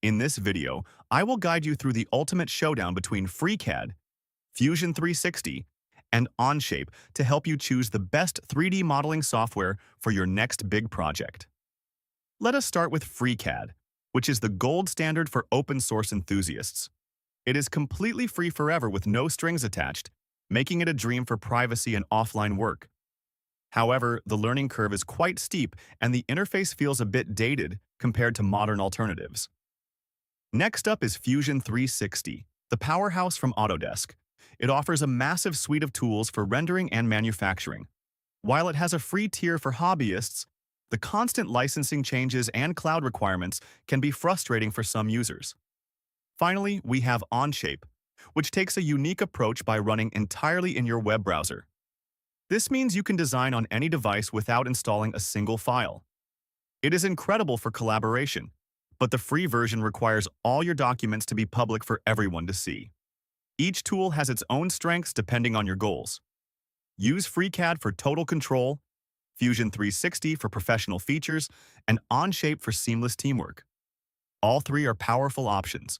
In this video, I will guide you through the ultimate showdown between FreeCAD, Fusion 360, and Onshape to help you choose the best 3D modeling software for your next big project. Let us start with FreeCAD, which is the gold standard for open source enthusiasts. It is completely free forever with no strings attached, making it a dream for privacy and offline work. However, the learning curve is quite steep and the interface feels a bit dated compared to modern alternatives. Next up is Fusion 360, the powerhouse from Autodesk. It offers a massive suite of tools for rendering and manufacturing. While it has a free tier for hobbyists, the constant licensing changes and cloud requirements can be frustrating for some users. Finally, we have Onshape, which takes a unique approach by running entirely in your web browser. This means you can design on any device without installing a single file. It is incredible for collaboration, but the free version requires all your documents to be public for everyone to see. Each tool has its own strengths depending on your goals. Use FreeCAD for total control, Fusion 360 for professional features, and Onshape for seamless teamwork. All three are powerful options,